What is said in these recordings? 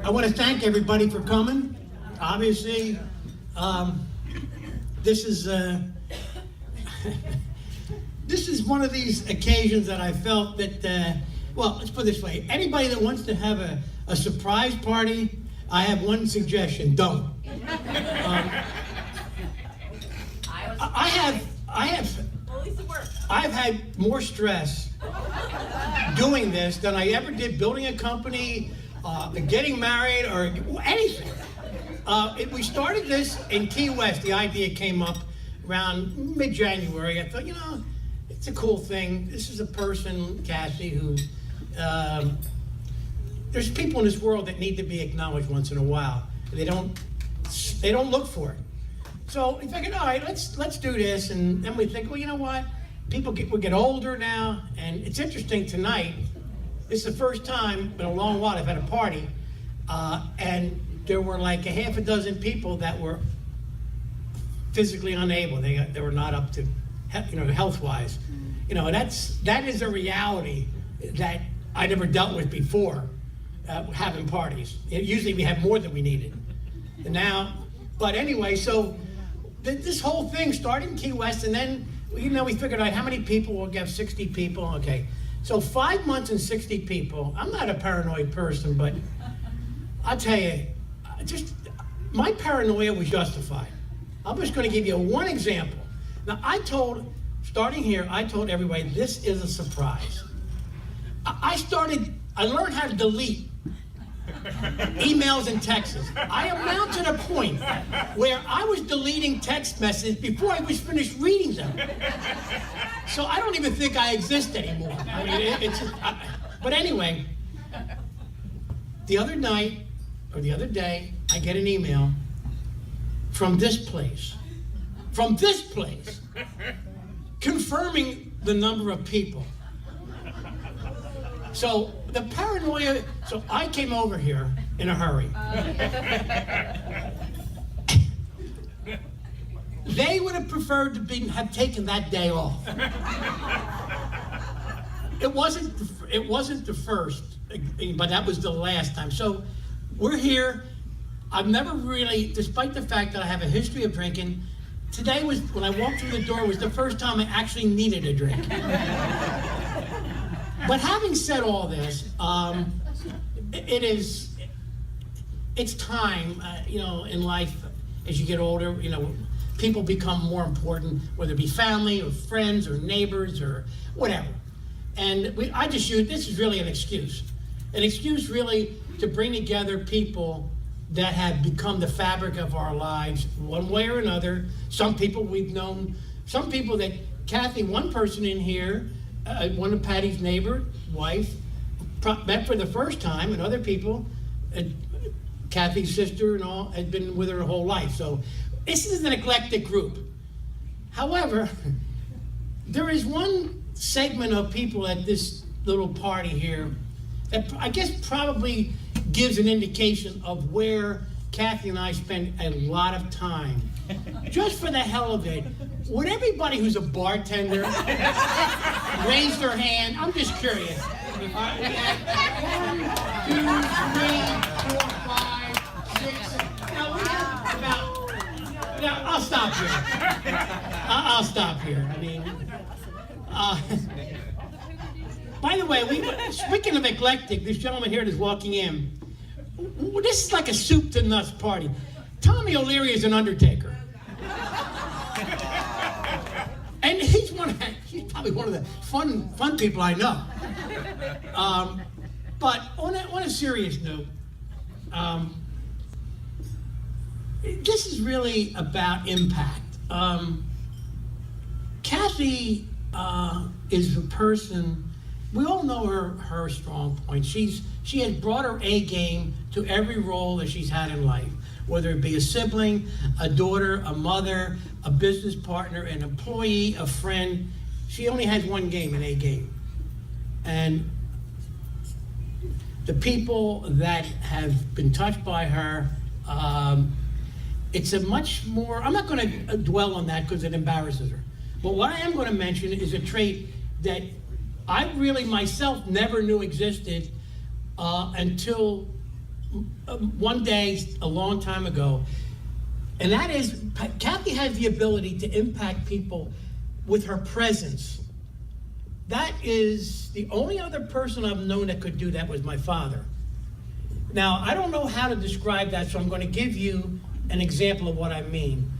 I want to thank everybody for coming. Obviously, this is this is one of these occasions that I felt that, well, let's put it this way. Anybody that wants to have a surprise party, I have one suggestion: don't. I've had more stress doing this than I ever did building a company, getting married, or anything. We started this in Key West. The idea came up around mid-January. I thought, you know, it's a cool thing. This is a person, Cassie, who, there's people in this world that need to be acknowledged once in a while. They don't look for it. So we figured, all right, let's do this. And then we think, well, you know what? We get older now, and it's interesting tonight. This is the first time in a long while I've had a party, and there were like a half a dozen people that were physically unable. They were not up to, health-wise. You know, that is a reality that I never dealt with before, having parties. Usually we have more than we needed. And now, but anyway, so this whole thing started in Key West, and then, we figured out how many people. We'll get 60 people. Okay, so 5 months and 60 people. I'm not a paranoid person, but I'll tell you, just my paranoia was justified. I'm just going to give you one example. Now, starting here, I told everybody this is a surprise. I learned how to delete emails and texts. I am now to the point where I was deleting text messages before I was finished reading them. So I don't even think I exist anymore. I mean, but anyway, the other day, I get an email from this place, confirming the number of people. So the paranoia, so I came over here in a hurry. They would have preferred to have taken that day off. It wasn't the first, but that was the last time. So we're here. I've never really, despite the fact that I have a history of drinking, today was, when I walked through the door, was the first time I actually needed a drink. But having said all this, it's time, in life, as you get older, people become more important, whether it be family or friends or neighbors or whatever. And this is really an excuse really to bring together people that have become the fabric of our lives one way or another. Some people we've known, some people that, Kathy, one person in here, one of Patty's wife, met for the first time, and other people, Kathy's sister and all, had been with her her whole life. So this is an eclectic group. However, there is one segment of people at this little party here that I guess probably gives an indication of where Kathy and I spend a lot of time. Just for the hell of it, would everybody who's a bartender raise their hand? I'm just curious. We have 1, 2, 3, 4, 5, 6. Now we have about. Now I'll stop here. I'll stop here. I mean, by the way, speaking of eclectic, this gentleman here that's walking in. This is like a soup to nuts party. Tommy O'Leary is an undertaker. And he's probably one of the fun people I know. But on a serious note, this is really about impact. Kathy is a person. We all know her strong points. She has brought her A game to every role that she's had in life, whether it be a sibling, a daughter, a mother, a business partner, an employee, a friend. She only has one game, an A game. And the people that have been touched by her, it's a much more, I'm not going to dwell on that because it embarrasses her. But what I am going to mention is a trait that I really myself never knew existed until one day, a long time ago. And that is, Kathy has the ability to impact people with her presence. That is the only other person I've known that could do that was my father. Now, I don't know how to describe that, so I'm going to give you an example of what I mean.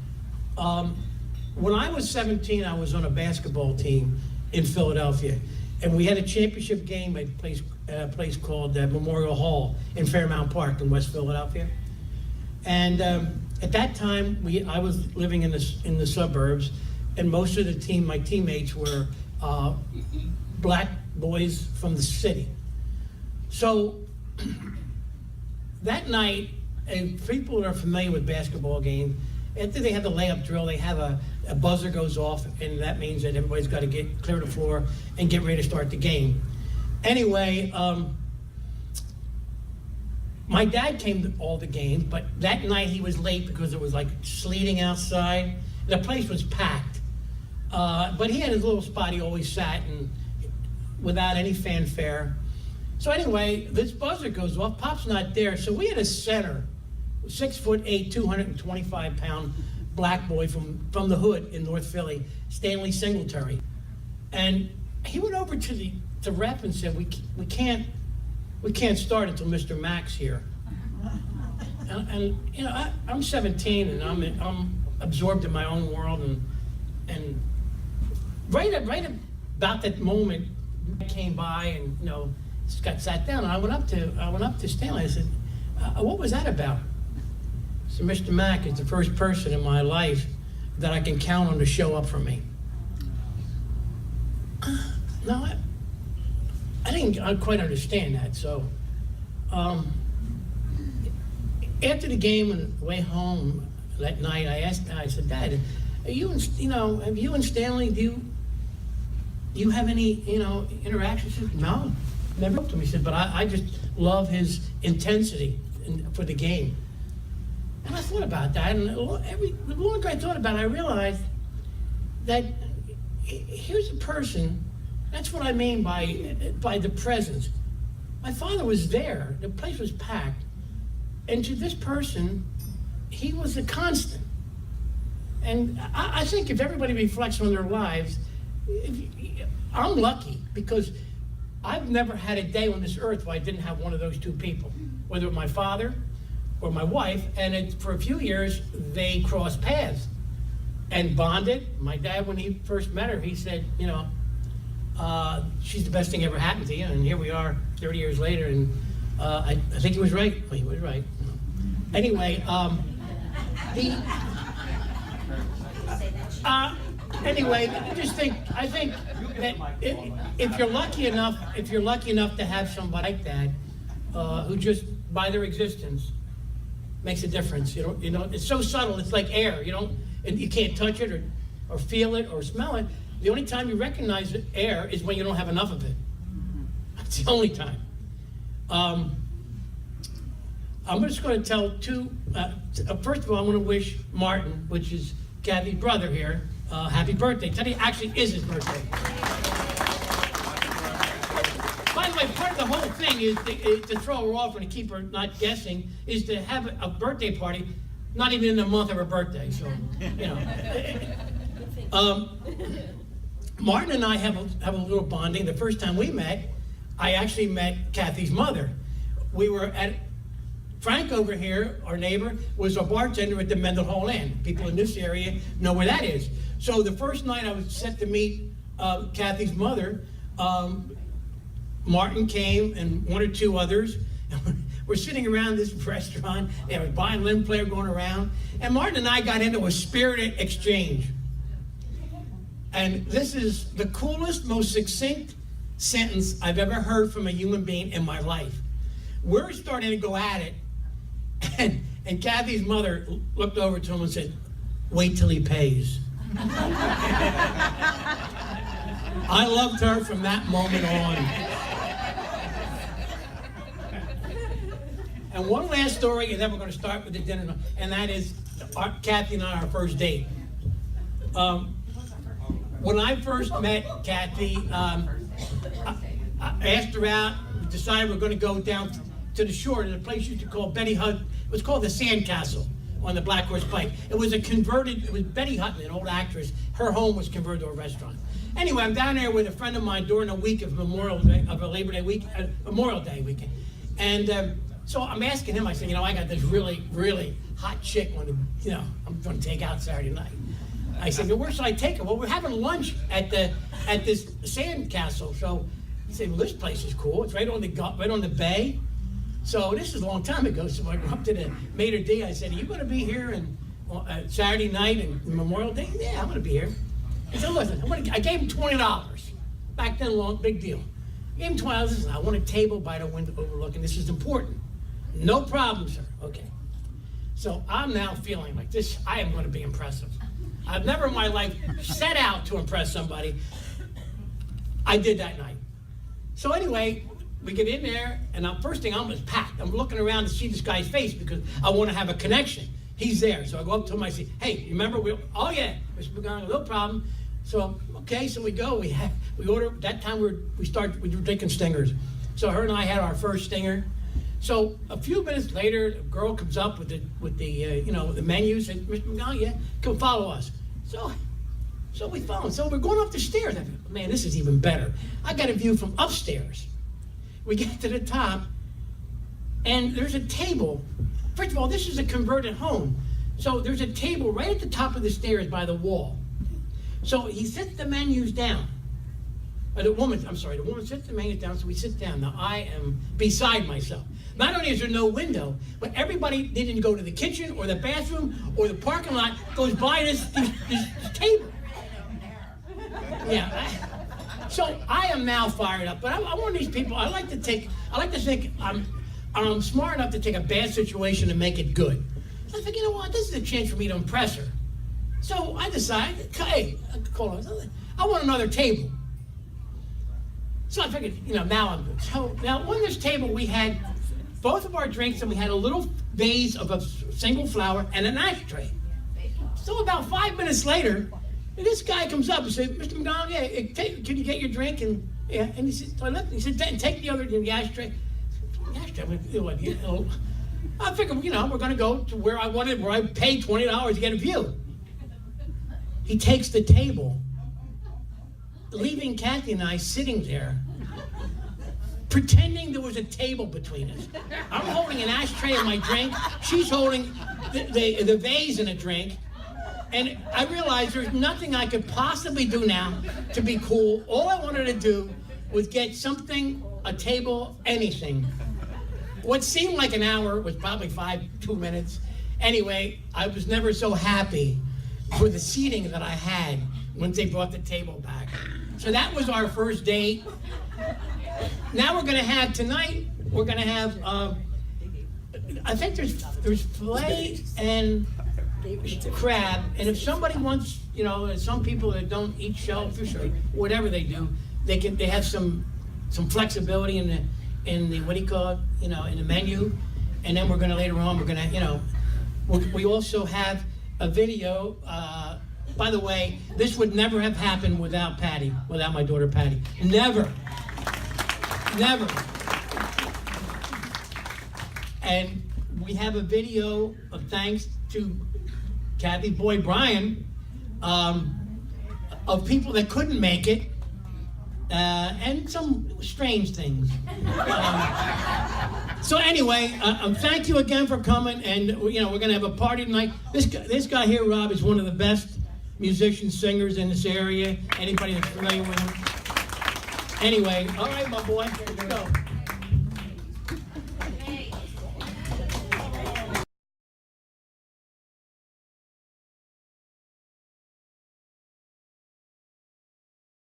When I was 17, I was on a basketball team in Philadelphia, and we had a championship game at a place called Memorial Hall in Fairmount Park in West Philadelphia. And at that time, I was living in the suburbs, and most of my teammates were black boys from the city. So that night, and people that are familiar with basketball games, after they have the layup drill, they have a buzzer goes off, and that means that everybody's got to clear the floor and get ready to start the game. Anyway, my dad came to all the games, but that night he was late because it was like sleeting outside. The place was packed, but he had his little spot he always sat in without any fanfare. So anyway, this buzzer goes off, Pop's not there, so we had a center, 6'8", 225-pound black boy from the hood in North Philly, Stanley Singletary. And he went over to the ref and said, we can't start until Mr. Mack's here. And you know, I'm 17 and I'm absorbed in my own world, and right about that moment, I came by and got sat down, and I went up to Stanley. I said, "What was that about?" So Mr. Mack is the first person in my life that I can count on to show up for me. No, I didn't quite understand that. So after the game and the way home that night, I said, "Dad, have you and Stanley, do you have any interactions?" He said, "No, never talked to him." He said, "But I just love his intensity for the game." And I thought about that, and the longer I thought about it, I realized that here's a person. That's what I mean by the presence. My father was there. The place was packed. And to this person, he was a constant. And I think if everybody reflects on their lives, I'm lucky because I've never had a day on this earth where I didn't have one of those two people, whether it was my father or my wife. And for a few years, they crossed paths and bonded. My dad, when he first met her, he said, she's the best thing ever happened to you. And here we are 30 years later, and I think he was right. Well, he was right. Anyway, anyway, I think that if you're lucky enough to have somebody like that, who just by their existence makes a difference. It's so subtle. It's like air. And you can't touch it or feel it or smell it. The only time you recognize air is when you don't have enough of it. That's the only time. I'm just going to tell two. First of all, I want to wish Martin, which is Kathy's brother here, happy birthday. Today actually is his birthday. By the way, part of the whole thing is to throw her off and to keep her not guessing, is to have a birthday party, not even in the month of her birthday. So, Martin and I have a little bonding. The first time we met, I actually met Kathy's mother. We were at Frank over here, our neighbor, was a bartender at the Mendenhall Inn. People in this area know where that is. So the first night I was set to meet Kathy's mother, Martin came and one or two others. We're sitting around this restaurant. There was a violin player going around. And Martin and I got into a spirited exchange. And this is the coolest, most succinct sentence I've ever heard from a human being in my life. We're starting to go at it. And Kathy's mother looked over to him and said, "Wait till he pays." I loved her from that moment on. And one last story, and then we're going to start with the dinner, and that is Kathy and I, our first date. When I first met Kathy, I asked her out, decided we're going to go down to the shore to a place used to call Betty Hutton. It was called the Sandcastle on the Black Horse Pike. It was Betty Hutton, an old actress. Her home was converted to a restaurant. Anyway, I'm down there with a friend of mine during the week of Memorial Day weekend. And so I'm asking him, I said, I got this really, really hot chick I'm going to take out Saturday night. I said, well, where should I take her? Well, we're having lunch at this Sandcastle. So he said, well, this place is cool. It's right on the bay. So this is a long time ago. So I went up to the maitre d'. I said, are you going to be here Saturday night and Memorial Day? Yeah, I'm going to be here. He said, listen, I gave him $20. Back then, big deal. I gave him $20. Listen, I want a table by the window overlooking. This is important. No problem, sir. Okay. So I'm now feeling like this. I am going to be impressive. I've never in my life set out to impress somebody. I did that night. So anyway, we get in there, and first thing I'm packed. I'm looking around to see this guy's face because I want to have a connection. He's there. So I go up to him, I say, hey, remember? Oh yeah, Mr. McGonigal, no problem. So, okay, so we go. We order. That time we were drinking Stingers. So her and I had our first Stinger. So a few minutes later, the girl comes up with the menu. Said, Mr. McGonigal, yeah, come follow us. So we follow. So we're going up the stairs. I thought, man, this is even better. I got a view from upstairs. We get to the top, and there's a table. First of all, this is a converted home. So there's a table right at the top of the stairs by the wall. So he sets the menus down. The woman sets the menus down, so we sit down. Now I am beside myself. Not only is there no window, but everybody didn't go to the kitchen or the bathroom or the parking lot, goes by this table. Yeah. So I am now fired up, but I'm one of these people. I like to think I'm smart enough to take a bad situation and make it good. So I think, you know what? This is a chance for me to impress her. So I decided, hey, I want another table. So I figured, now I'm good. So now on this table we had both of our drinks, and we had a little vase of a single flower and an ashtray. So about 5 minutes later, this guy comes up and said, Mr. McDonald, yeah, can you get your drink? And he said, take the ashtray. The ashtray. I figured, we're going to go to where I paid $20 to get a view. He takes the table, leaving Kathy and I sitting there, pretending there was a table between us. I'm holding an ashtray and my drink. She's holding the vase and a drink. And I realized there's nothing I could possibly do now to be cool. All I wanted to do was get something, a table, anything. What seemed like an hour was probably 2 minutes. Anyway, I was never so happy for the seating that I had once they brought the table back. So that was our first date. Now we're going to have I think there's filet and crab, and if somebody wants, some people that don't eat shellfish or whatever they do, they have some flexibility in the what do you call it, in the menu. And then later on we're gonna we also have a video. By the way, this would never have happened without my daughter Patty. Never. And we have a video of thanks to Kathy Boy Bryan, of people that couldn't make it, and some strange things. So anyway, thank you again for coming, and we're going to have a party tonight. This guy here, Rob, is one of the best musicians, singers in this area. Anybody that's familiar with him. Anyway, all right, my boy, let's go.